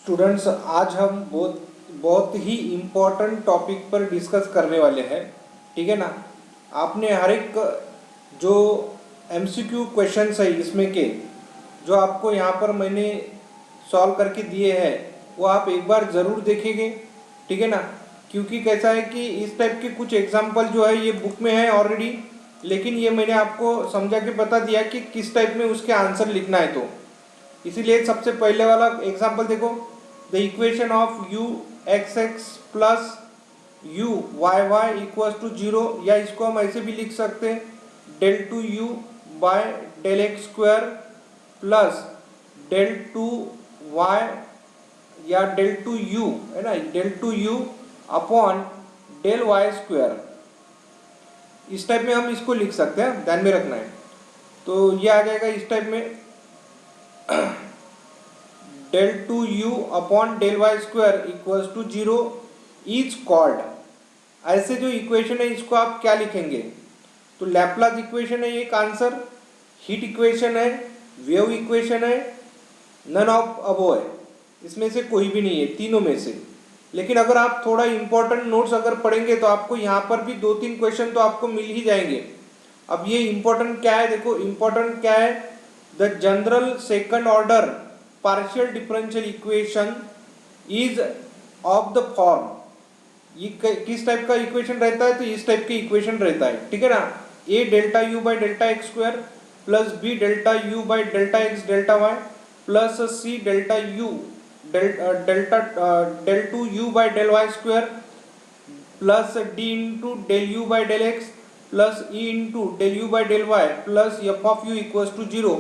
Students, आज हम बहुत बहुत ही इम्पोर्टेंट टॉपिक पर डिस्कस करने वाले हैं। ठीक है ना। आपने हर एक जो एमसीक्यू क्वेश्चंस है इसमें के जो आपको यहाँ पर मैंने सॉल्व करके दिए हैं वो आप एक बार ज़रूर देखेंगे। ठीक है ना। क्योंकि कैसा है कि इस टाइप के कुछ एग्जाम्पल जो है ये बुक में है ऑलरेडी, लेकिन ये मैंने आपको समझा के बता दिया कि किस टाइप में उसके आंसर लिखना है। तो इसीलिए सबसे पहले वाला एग्जाम्पल देखो, the equation of U x x plus you Y Y equal to zero, या इसको हम ऐसे भी लिख सकते हैं del two U by del x square plus del two Y या डेल टू यू है ना, del two you upon del Y square. इस टाइप में हम इसको लिख सकते हैं, ध्यान में रखना है। तो ये आ जाएगा इस टाइप में del two you upon del Y square equals to zero is called. ऐसे जो इक्वेशन है इसको आप क्या लिखेंगे? तो लैप्लास इक्वेशन है एक आंसर, हीट इक्वेशन है, वेव इक्वेशन है, नन ऑफ अबो है। इसमें से कोई भी नहीं है तीनों में से। लेकिन अगर आप थोड़ा इंपॉर्टेंट नोट्स अगर पढ़ेंगे तो आपको यहाँ पर भी 2-3 क्वेश्चन तो आपको मिल ही जाएंगे। अब ये इंपॉर्टेंट क्या है, देखो इंपॉर्टेंट क्या है, the general second order partial differential equation is of the form. ये किस टाइप का इक्वेशन रहता है? तो इस टाइप के इक्वेशन रहता है। ठीक है ना। A delta u by delta x square plus B delta u by delta x delta y plus C delta u del two u by del Y square plus D into del u by del x plus E into del u by del y plus F of u equals to zero,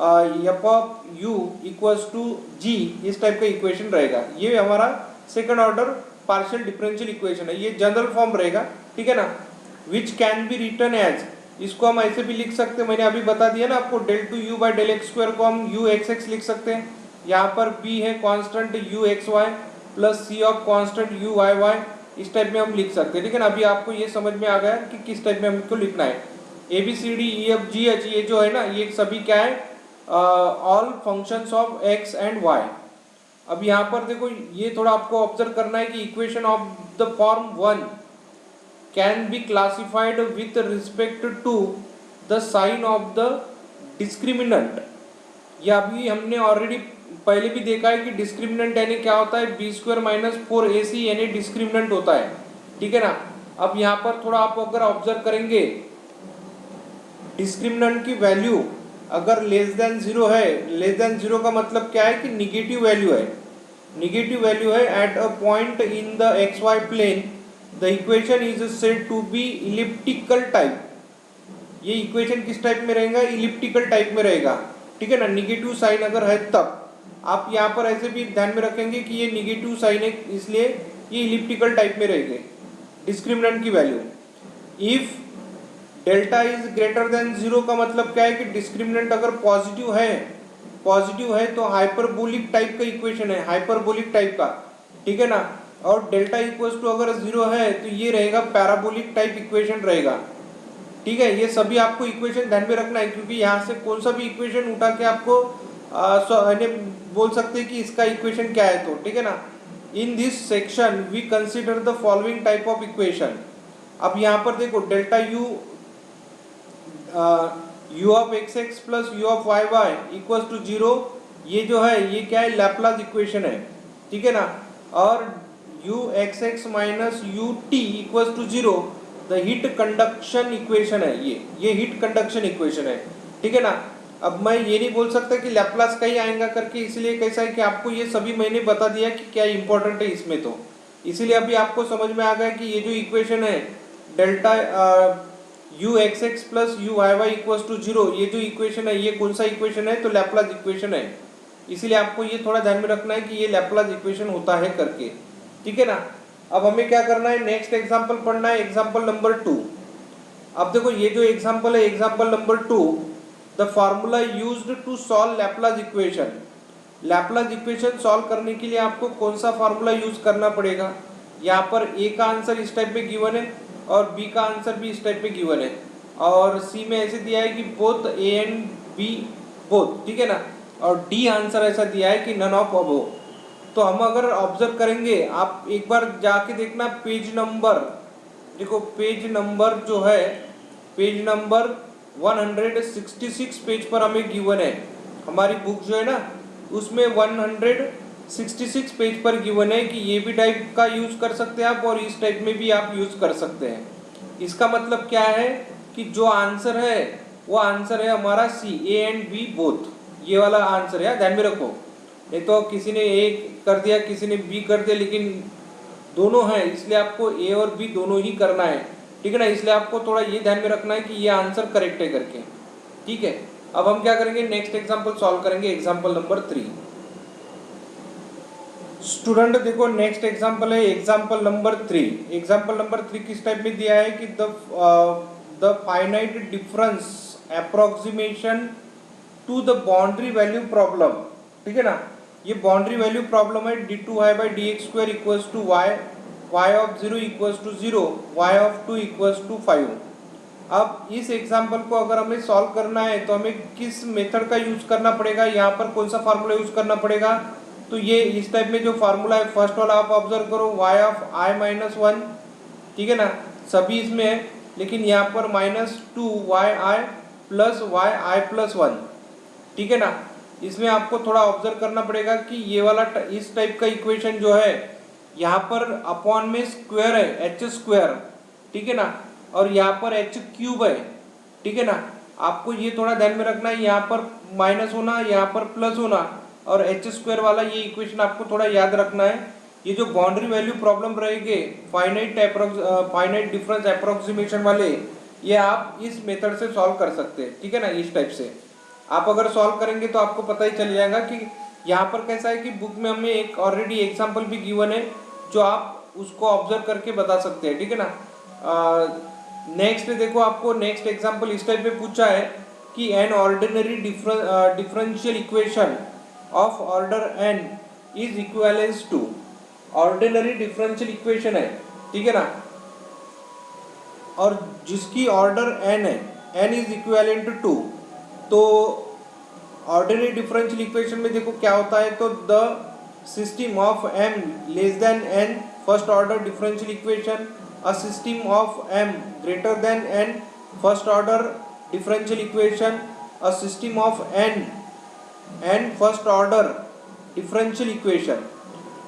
F of u equals to G. इस type का equation रहेगा। ये हमारा second order partial differential equation है, ये general form रहेगा। ठीक है ना। Which can be written as, इसको हम ऐसे भी लिख सकते हैं, मैंने अभी बता दिया ना आपको, del two u by del x square को हम यू एक्स एक्स लिख सकते हैं। यहाँ पर बी है constant u x y plus C of constant u Y y, इस टाइप में हम लिख सकते हैं। लेकिन अभी आपको ये समझ में आ गया कि किस टाइप में हमको लिखना है। A B C D E F G H, ये जो है ना ये सभी क्या है, all functions of x and y. अब यहाँ पर देखो ये थोड़ा आपको ऑब्जर्व करना है कि equation of the form one can be classified with respect to the sign of the discriminant. या अभी हमने ऑलरेडी पहले भी देखा है कि डिस्क्रिमिनेंट यानी क्या होता है, बी स्क्वायर माइनस 4ac यानी डिस्क्रिमिनेंट होता है। ठीक है ना। अब यहाँ पर थोड़ा आप अगर ऑब्जर्व करेंगे, डिस्क्रिमिनेंट की वैल्यू अगर लेस देन जीरो है, लेस देन जीरो का मतलब क्या है कि निगेटिव वैल्यू है, निगेटिव वैल्यू है at a point in the x y plane, the equation is said to be elliptical type. ये इक्वेशन किस टाइप में रहेगा? इलिप्टिकल टाइप में रहेगा। ठीक है ना। निगेटिव साइन अगर है तब आप यहाँ पर ऐसे भी ध्यान में रखेंगे कि ये निगेटिव साइन है, इसलिए ये इलिप्टिकल टाइप में रहेंगे डिस्क्रिमिनेंट की value. If delta is greater then zero का मतलब क्या है कि डिस्क्रिमिनेंट अगर पॉजिटिव है तो हाइपरबोलिक टाइप का इक्वेशन है, हाइपरबोलिक टाइप का। ठीक है ना। और डेल्टा इक्वल्स टू अगर जीरो है तो ये रहेगा पैराबोलिक टाइप इक्वेशन रहेगा। ठीक है। ये सभी आपको इक्वेशन ध्यान में रखना है, क्योंकि यहाँ से कौन सा भी इक्वेशन उठा के आपको बोल सकते हैं कि इसका इक्वेशन क्या है। तो ठीक है ना। In this section we consider the following type of equation. अब यहाँ पर देखो delta u u of x x plus u of y y equals to zero, ये जो है ये क्या है, लैप्लास इक्वेशन है। ठीक है ना। और u x x minus u t equals to zero the heat conduction equation है, ये हीट कंडक्शन इक्वेशन है। ठीक है ना। अब मैं ये नहीं बोल सकता कि लैप्लास का ही आएगा करके, इसलिए कैसा है कि आपको ये सभी मैंने बता दिया कि क्या इंपॉर्टेंट है इसमें। तो इसीलिए अभी आपको समझ में आ गया कि ये जो इक्वेशन है delta u x x plus you Y y equals to zero, ये जो इक्वेशन है ये कौन सा इक्वेशन है? तो लैप्लास इक्वेशन है। इसीलिए आपको ये थोड़ा ध्यान में रखना है कि ये लैप्लास इक्वेशन होता है करके। ठीक है ना। अब हमें क्या करना है, नेक्स्ट एग्जाम्पल पढ़ना है, एग्जाम्पल नंबर 2। अब देखो ये जो एग्जाम्पल है, example number 2, the formula used to solve Laplace equation. Laplace equation solve करने के लिए आपको कौन सा फार्मूला यूज करना पड़ेगा? यहाँ पर ए का आंसर इस टाइप में गिवन है और बी का आंसर भी इस टाइप में गिवन है, और सी में ऐसे दिया है कि both A and B both. ठीक है ना। और डी आंसर ऐसा दिया है कि नन ऑफ अबोव। तो हम अगर ऑब्जर्व करेंगे, आप एक बार जाके देखना पेज नंबर, देखो पेज नंबर जो है, पेज नंबर 166 पेज पर हमें गिवन है, हमारी बुक जो है ना उसमें 166 पेज पर गिवन है कि ये भी टाइप का यूज कर सकते हैं आप और इस टाइप में भी आप यूज कर सकते हैं। इसका मतलब क्या है कि जो आंसर है वो आंसर है हमारा सी, ए एंड बी बोथ, ये वाला आंसर है, ध्यान में रखो। नहीं तो किसी ने ए कर दिया, किसी ने बी कर दिया, लेकिन दोनों है, इसलिए आपको ए और बी दोनों ही करना है, ठीक है ना। इसलिए आपको थोड़ा ये ध्यान में रखना है कि ये आंसर करेक्ट है करके, ठीक है। अब हम क्या करेंगे, नेक्स्ट एग्जांपल सॉल्व करेंगे, एग्जांपल नंबर 3। स्टूडेंट देखो नेक्स्ट एग्जांपल है एग्जांपल नंबर 3। एग्जांपल नंबर 3 किस टाइप में दिया है कि the finite difference approximation to the boundary value problem, ठीक है ना। ये बाउंड्री वैल्यू प्रॉब्लम है, d2y by dx square equals to y, y of 0 equals to 0, y of 2 equals to 5। अब इस एग्जांपल को अगर हमें सॉल्व करना है तो हमें किस मेथड का यूज करना पड़ेगा, यहाँ पर कौन सा फार्मूला यूज करना पड़ेगा। तो ये इस टाइप में जो फार्मूला है फर्स्ट वाला आप ऑब्जर्व करो, y of i minus 1, ठीक है ना, सभी इसमें है, लेकिन यहाँ पर -2yi प्लस yi प्लस 1, ठीक है ना। इसमें आपको थोड़ा ऑब्जर्व करना पड़ेगा कि ये वाला इस टाइप का इक्वेशन जो है यहाँ पर अपॉन में स्क्वायर है h स्क्वायर, ठीक है ना, और यहाँ पर h क्यूब है, ठीक है ना। आपको ये थोड़ा ध्यान में रखना है, यहाँ पर माइनस होना, यहाँ पर प्लस होना, और h स्क्वायर वाला ये इक्वेशन आपको थोड़ा याद रखना है। ये जो बाउंड्री वैल्यू प्रॉब्लम रहेंगे फाइनाइट डिफरेंस अप्रोक्सीमेशन वाले, ये आप इस मेथड से सॉल्व कर सकते हैं, ठीक है ना। इस टाइप से आप अगर सॉल्व करेंगे तो आपको पता ही चल जाएगा कि यहाँ पर कैसा है कि बुक में हमें एक ऑलरेडी एग्जांपल भी गिवन है जो आप उसको ऑब्जर्व करके बता सकते हैं, ठीक है ना। नेक्स्ट देखो, आपको नेक्स्ट एग्जांपल इस टाइप में पूछा है कि an ordinary differential equation of order n is equivalence to, ordinary differential equation है, ठीक है ना, और जिसकी ऑर्डर n है, n इज इक्विवेलेंट टू। तो ऑर्डिनरी डिफरेंशियल इक्वेशन में देखो क्या होता है, तो the system of m less than n first order differential equation, a system of m greater than n first order differential equation, a system of n first order differential equation.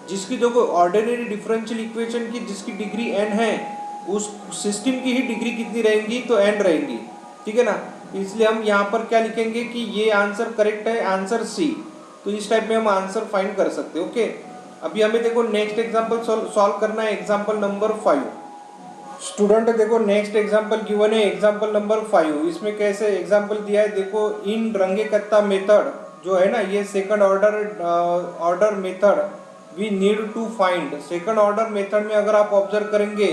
जिसकी देखो ordinary differential equation की जिसकी degree n है, उस system की ही degree कितनी रहेंगी, तो n रहेंगी, ठीक है ना। इसलिए हम यहाँ पर क्या लिखेंगे कि ये आंसर करेक्ट है, आंसर सी। तो इस टाइप में हम आंसर फाइंड कर सकते हैं, ओके। अभी हमें देखो नेक्स्ट एग्जांपल सॉल्व करना है, एग्जांपल नंबर 5। स्टूडेंट देखो नेक्स्ट एग्जांपल गिवन है, एग्जांपल नंबर 5। इसमें कैसे एग्जांपल दिया है देखो, इन रंगे कत्ता मेथड जो है ना, ये second order method we need to find. Second order method में अगर आप ऑब्जर्व करेंगे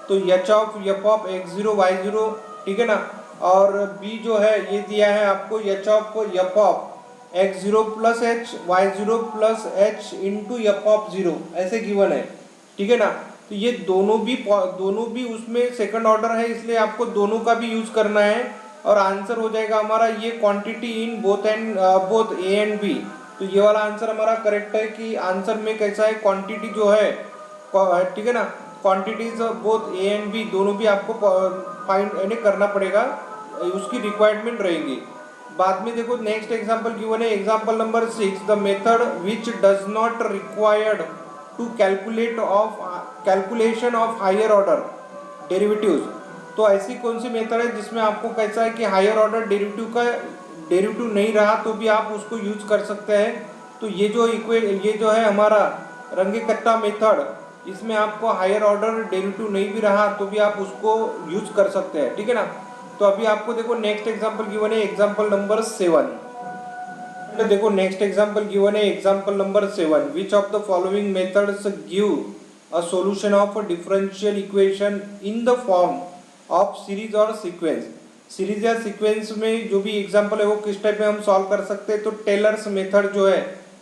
तो h ऑफ x0 y0, ठीक है ना, और b जो है ये दिया है आपको h of x0 plus h y0 plus h into f of 0, ऐसे गिवन है, ठीक है ना। तो ये दोनों भी उसमें सेकंड ऑर्डर है, इसलिए आपको दोनों का भी यूज करना है और आंसर हो जाएगा हमारा ये quantity in both A and B. तो ये वाला आंसर हमारा करेक्ट है कि आंसर में कैसा है, क्वांटिटी जो है, ठीक है ना, quantities both A and B दोनों भी आपको फाइंड करना पड़ेगा, उसकी रिक्वायरमेंट रहेगी। बाद में देखो नेक्स्ट एग्जांपल गिवन है, example number 6, the method which does not required to calculation of higher order derivatives. तो ऐसी कौन सी मेथड है जिसमें आपको कैसा है कि हायर ऑर्डर डेरिवेटिव नहीं रहा तो भी आप उसको यूज कर सकते हैं। तो ये जो है हमारा रंगे कट्टा मेथड, इसमें आपको हायर ऑर्डर डेरिवेटिव नहीं भी रहा तो भी आप उसको यूज कर सकते हैं, ठीक है ना। तो अभी आपको देखो नेक्स्ट एग्जांपल गिवन है, एग्जांपल नंबर 7। देखो नेक्स्ट एग्जांपल गिवन है, example number 7, which of the following methods give a solution of a differential equation in the form of series और सीक्वेंस। सीरीज या सीक्वेंस में जो भी एग्जांपल है वो किस टाइप में हम सॉल्व कर सकते हैं, तो टेलर्स मेथड जो है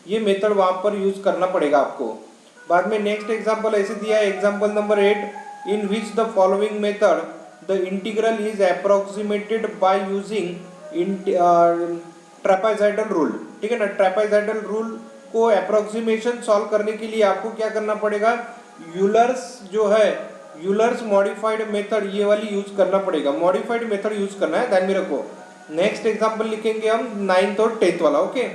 ये मेथड वहां पर यूज करना पड़ेगा आपको। बाद में नेक्स्ट एग्जांपल ऐसे दिया है, example number 8, in which the following method the integral is approximated by using trapezoidal rule, ठीक है ना। ट्रेपेजॉइडल रूल को अप्रोक्सीमेशन सॉल्व करने के लिए आपको क्या करना पड़ेगा, यूलर्स जो है, यूलर्स मॉडिफाइड मेथड, ये वाली यूज करना पड़ेगा, मॉडिफाइड मेथड यूज करना है, ध्यान में रखो। नेक्स्ट एग्जांपल लिखेंगे हम 9th और 10th वाला। ओके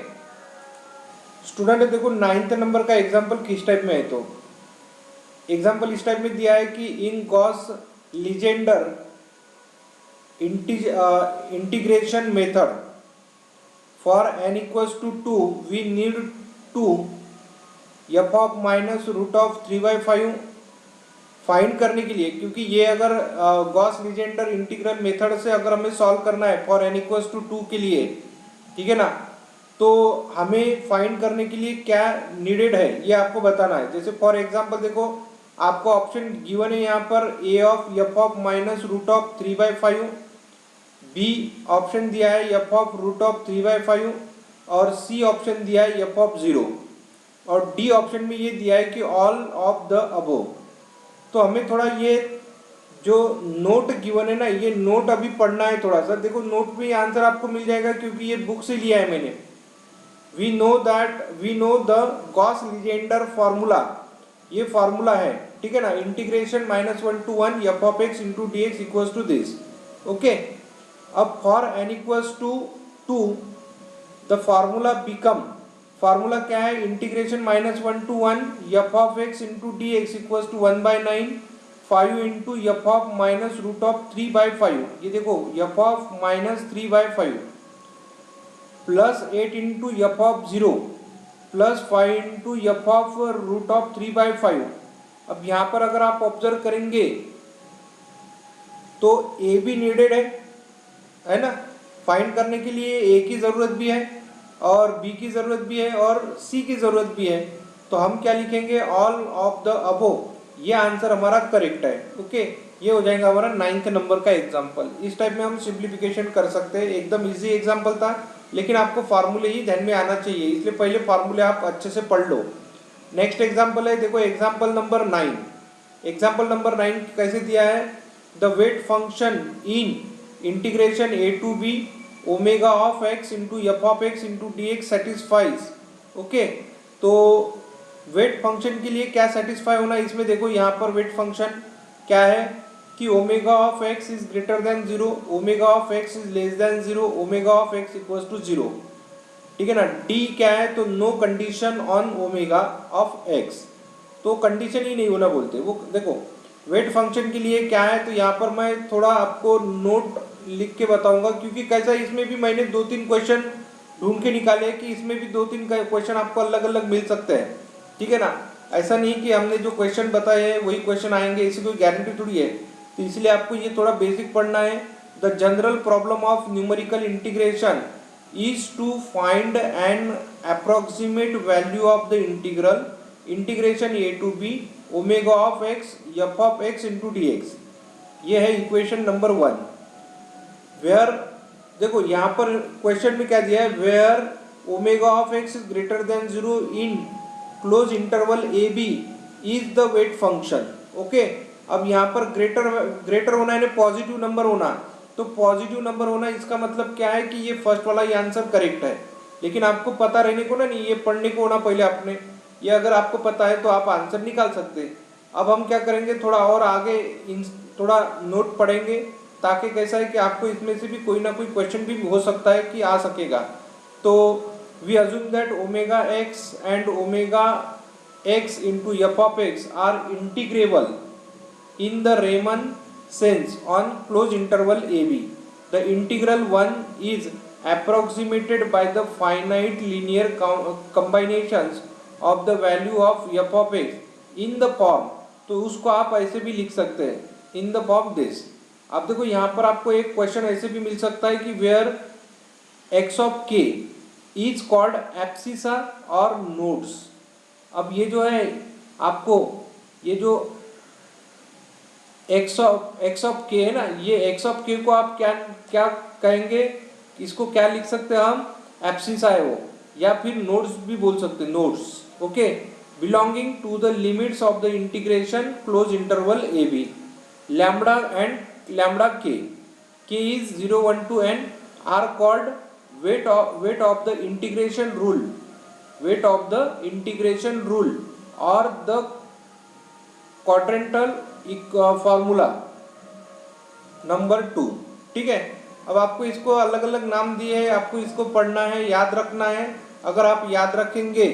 स्टूडेंट, देखो 9th नंबर का एग्जांपल किस टाइप में है, तो एग्जांपल इस टाइप में दिया है कि in Gauss Legendre integration method for n equals to 2 we need to f of minus root of 3/5 find करने के लिए, क्योंकि ये अगर गॉस लीजेंडर इंटीग्रल मेथड से अगर हमें सॉल्व करना है फॉर n equals to 2 के लिए, ठीक है ना, तो हमें फाइंड करने के लिए क्या नीडेड है ये आपको बताना है। जैसे फॉर एग्जांपल देखो आपको ऑप्शन गिवन है यहाँ पर a of f of minus root of 3/5, B option दिया है f ऑफ रूट ऑफ 3/5 और सी ऑप्शन दिया है f ऑफ 0 और डी ऑप्शन में ये दिया है कि ऑल ऑफ द अबोव। तो हमें थोड़ा ये जो नोट गिवन है ना, ये नोट अभी पढ़ना है थोड़ा सा। देखो नोट में ये आंसर आपको मिल जाएगा क्योंकि ये बुक से लिया है मैंने। We know the Gauss Legendre formula, ये फॉर्मूला है, ठीक है ना, integration -1 to 1 f of x into d x equals to this. Okay, अब for n equals to 2 the formula become, formula क्या है, integration -1 to 1 f of x into d x equals to 1/9 5 into f of minus root of 3/5, ये देखो f of minus 3/5 plus 8 into f of 0 plus 5 into f of root of 3/5। अब यहाँ पर अगर आप observe करेंगे तो a भी नीडेड है ना, फाइंड करने के लिए a की ज़रूरत भी है और b की ज़रूरत भी है और c की ज़रूरत भी है। तो हम क्या लिखेंगे, ऑल ऑफ द अबोव, ये आंसर हमारा करेक्ट है। ओके, ये हो जाएगा हमारा 9th नंबर का एग्जाम्पल। इस टाइप में हम सिंप्लीफिकेशन कर सकते हैं। एकदम इजी एग्जाम्पल था, लेकिन आपको फार्मूले ही ध्यान में आना चाहिए, इसलिए पहले फार्मूले आप अच्छे से पढ़ लो। नेक्स्ट एग्जाम्पल है, देखो एग्जाम्पल नंबर 9। एग्जाम्पल नंबर 9 कैसे दिया है, the weight function in integration a to b omega of x into f of x into d x satisfies. Okay, तो वेट फंक्शन के लिए क्या सेटिस्फाई होना है इसमें, देखो यहाँ पर वेट फंक्शन क्या है कि omega of x is greater than 0, omega of x is less than 0, omega of x equals to 0, ठीक है ना। डी क्या है, तो no condition on omega of x, तो कंडीशन ही नहीं होना बोलते वो। देखो वेट फंक्शन के लिए क्या है, तो यहाँ पर मैं थोड़ा आपको नोट लिख के बताऊंगा, क्योंकि कैसा इसमें भी मैंने 2-3 क्वेश्चन ढूंढ के निकाले कि इसमें भी 2-3 क्वेश्चन आपको अलग अलग मिल सकते हैं, ठीक है ना। ऐसा नहीं कि हमने जो क्वेश्चन बताए हैं वही क्वेश्चन आएंगे, इसकी कोई गारंटी थोड़ी है। तो इसलिए आपको ये थोड़ा बेसिक पढ़ना है। The general problem of numerical integration is to find an approximate value of the integral integration a to b omega of x f of x into d x. ये है इक्वेशन नंबर 1। वेयर, देखो यहाँ पर question में क्या दिया है, where omega of x is greater than 0 in close interval A B is the weight function. Okay, अब यहाँ पर ग्रेटर होना है, पॉजिटिव नंबर होना, तो पॉजिटिव नंबर होना इसका मतलब क्या है कि ये फर्स्ट वाला ये आंसर करेक्ट है। लेकिन आपको पता रहने को ना, नहीं ये पढ़ने को होना पहले आपने, ये अगर आपको पता है तो आप आंसर निकाल सकते हैं। अब हम क्या करेंगे, थोड़ा और आगे थोड़ा नोट पढ़ेंगे, ताकि कैसा है कि आपको इसमें से भी कोई ना कोई क्वेश्चन भी हो सकता है कि आ सकेगा। तो we assume that omega x and omega x into f of x are integrable in the Riemann sense on close interval A B. The integral 1 is approximated by the finite linear combinations of the value of f of x in the form, तो उसको आप ऐसे भी लिख सकते हैं in the form this. अब देखो यहाँ पर आपको एक क्वेश्चन ऐसे भी मिल सकता है कि where x of k is called abscissa और नोड्स। अब ये जो है आपको ये जो x ऑफ k है ना, ये x ऑफ k को आप क्या कहेंगे, इसको क्या लिख सकते हैं हम, एब्सिसा है वो, या फिर नोड्स भी बोल सकते हैं, nodes. Okay, belonging to the limits of the integration close interval A B, lambda and lambda k is 0, 1 to n are called weight of the integration rule weight of the integration rule or the quadrantal formula number 2। ठीक है, अब आपको इसको अलग अलग नाम दिए हैं, आपको इसको पढ़ना है, याद रखना है। अगर आप याद रखेंगे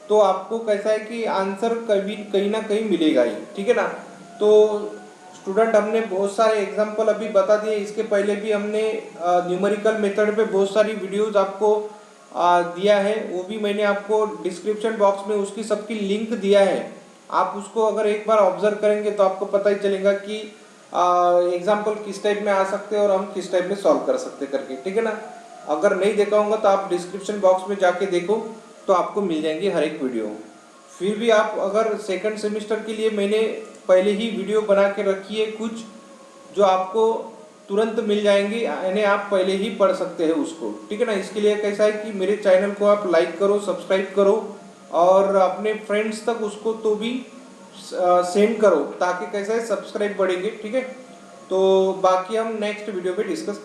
तो आपको कैसा है कि आंसर कभी कहीं ना कहीं मिलेगा ही। ठीक है ना। तो स्टूडेंट, हमने बहुत सारे एग्जाम्पल अभी बता दिए, इसके पहले भी हमने न्यूमेरिकल मेथड पे बहुत सारी वीडियोज आपको दिया है, वो भी मैंने आपको डिस्क्रिप्शन बॉक्स में उसकी सबकी लिंक दिया है। आप उसको अगर एक बार ऑब्जर्व करेंगे तो आपको पता ही चलेगा कि एग्जाम्पल किस टाइप में आ सकते हैं और हम किस टाइप में सॉल्व कर सकते करके। ठीक है ना। अगर नहीं देखा होगा तो आप डिस्क्रिप्शन बॉक्स में जाके देखो, तो आपको मिल जाएंगी हर एक वीडियो। फिर भी आप अगर सेकंड सेमेस्टर के लिए मैंने पहले ही वीडियो बना के रखी है कुछ, जो आपको तुरंत मिल जाएंगी, यानी आप पहले ही पढ़ सकते हैं उसको। ठीक है ना। इसके लिए कैसा है कि मेरे चैनल को आप लाइक करो, सब्सक्राइब करो और अपने फ्रेंड्स तक उसको तो भी सेंड करो, ताकि कैसा है सब्सक्राइब बढ़ेंगे। ठीक है। तो बाकी हम नेक्स्ट वीडियो पे डिस्कस करेंगे।